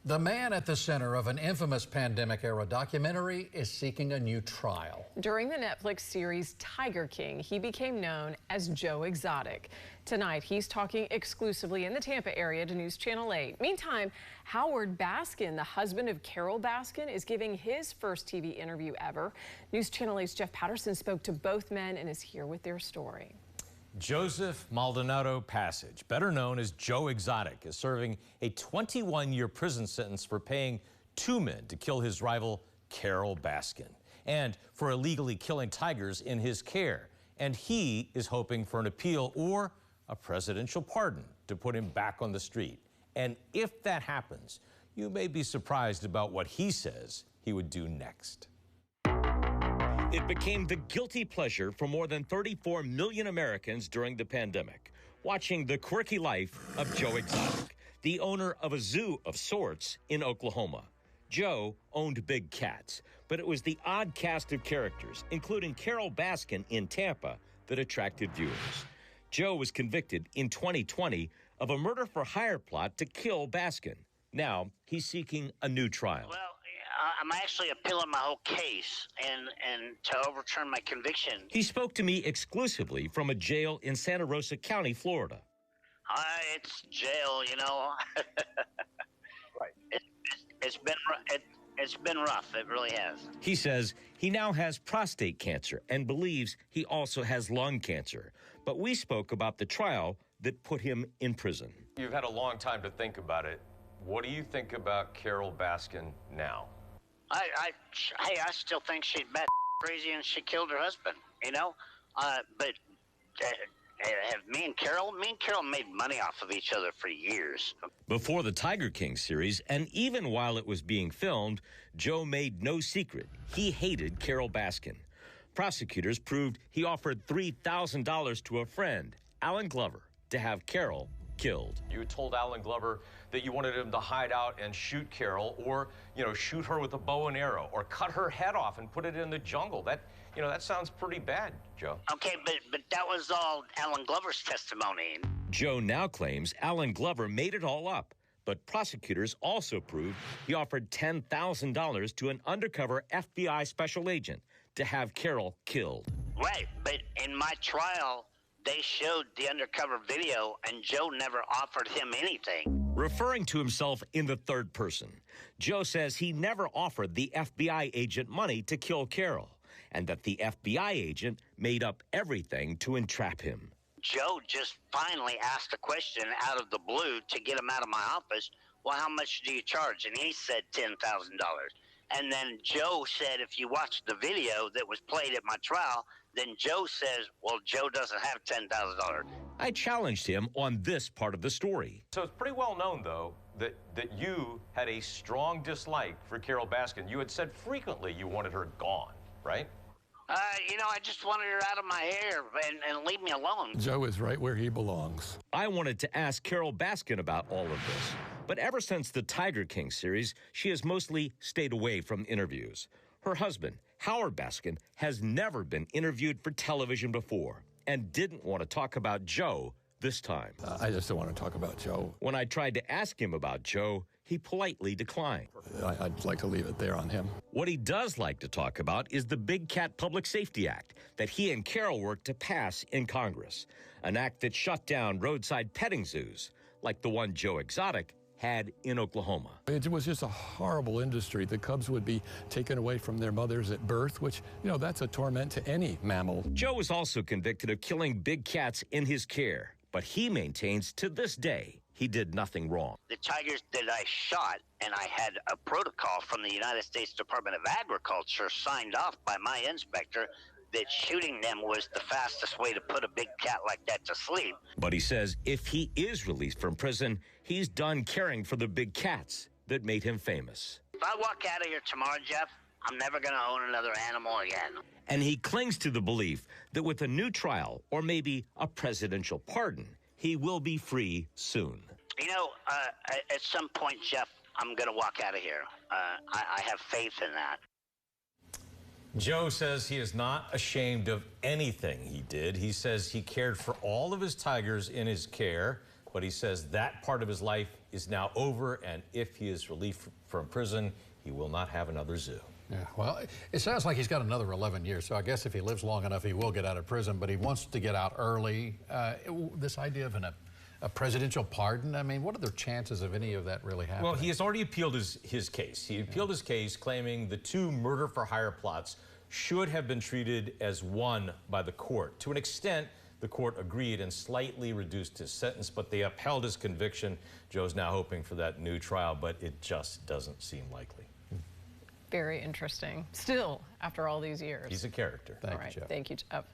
The man at the center of an infamous pandemic-era documentary is seeking a new trial. During the Netflix series Tiger King, he became known as Joe Exotic. Tonight, he's talking exclusively in the Tampa area to News Channel 8. Meantime, Howard Baskin, the husband of Carole Baskin, is giving his first TV interview ever. News Channel 8's Jeff Patterson spoke to both men and is here with their story. Joseph Maldonado Passage, better known as Joe Exotic, is serving a 21-year prison sentence for paying two men to kill his rival, Carole Baskin, and for illegally killing tigers in his care. And he is hoping for an appeal or a presidential pardon to put him back on the street. And if that happens, you may be surprised about what he says he would do next. It became the guilty pleasure for more than 34 million Americans during the pandemic, watching the quirky life of Joe Exotic, the owner of a zoo of sorts in Oklahoma. Joe owned big cats, but it was the odd cast of characters, including Carole Baskin in Tampa, that attracted viewers. Joe was convicted in 2020 of a murder-for-hire plot to kill Baskin. Now he's seeking a new trial. Well, I'm actually appealing my whole case and to overturn my conviction. He spoke to me exclusively from a jail in Santa Rosa County, Florida. It's jail, you know. Right. It's been rough. It really has. He says he now has prostate cancer and believes he also has lung cancer. But we spoke about the trial that put him in prison. You've had a long time to think about it. What do you think about Carole Baskin now? I still think she's bat crazy and she killed her husband, you know? But have me and Carole made money off of each other for years. Before the Tiger King series, and even while it was being filmed, Joe made no secret he hated Carole Baskin. Prosecutors proved he offered $3,000 to a friend, Alan Glover, to have Carole killed. You told Alan Glover that you wanted him to hide out and shoot Carole, or, shoot her with a bow and arrow, or cut her head off and put it in the jungle. That sounds pretty bad, Joe. Okay, but that was all Alan Glover's testimony. Joe now claims Alan Glover made it all up, but prosecutors also proved he offered $10,000 to an undercover FBI special agent to have Carole killed. Right, but in my trial, they showed the undercover video, and Joe never offered him anything. Referring to himself in the third person, Joe says he never offered the FBI agent money to kill Carole, and that the FBI agent made up everything to entrap him. Joe just finally asked a question out of the blue to get him out of my office. Well, how much do you charge? And he said $10,000. And then Joe said, if you watch the video that was played at my trial, then Joe says, well, Joe doesn't have $10,000. I challenged him on this part of the story. So it's pretty well known, though, that you had a strong dislike for Carole Baskin. You had said frequently you wanted her gone, right? I just wanted her out of my hair and leave me alone. Joe is right where he belongs. I wanted to ask Carole Baskin about all of this, but ever since the Tiger King series, she has mostly stayed away from interviews. Her husband, Howard Baskin, has never been interviewed for television before and didn't want to talk about Joe this time. I just don't want to talk about Joe. When I tried to ask him about Joe, he politely declined. I'd like to leave it there on him. What he does like to talk about is the Big Cat Public Safety Act that he and Carole worked to pass in Congress, an act that shut down roadside petting zoos, like the one Joe Exotic had in Oklahoma. It was just a horrible industry. The cubs would be taken away from their mothers at birth, which, that's a torment to any mammal. Joe was also convicted of killing big cats in his care, but he maintains to this day he did nothing wrong. The tigers that I shot, and I had a protocol from the United States Department of Agriculture signed off by my inspector that shooting them was the fastest way to put a big cat like that to sleep. But he says if he is released from prison, he's done caring for the big cats that made him famous. If I walk out of here tomorrow, Jeff, I'm never going to own another animal again. And he clings to the belief that with a new trial, or maybe a presidential pardon, he will be free soon. At some point, Jeff, I'm going to walk out of here. I have faith in that. Joe says he is not ashamed of anything he did. He says he cared for all of his tigers in his care. but he says that part of his life is now over, and if he is released from prison, he will not have another zoo. Yeah, well, it sounds like he's got another 11 years, so I guess if he lives long enough, he will get out of prison, but he wants to get out early. This idea of a presidential pardon, I mean, what are the chances of any of that really happening? Well, he has already appealed his case. He appealed his case, claiming the two murder-for-hire plots should have been treated as one by the court. To an extent, the court agreed and slightly reduced his sentence, but they upheld his conviction. Joe's now hoping for that new trial, but it just doesn't seem likely. Very interesting. Still, after all these years. He's a character. Thank you, Jeff. Thank you, Jeff.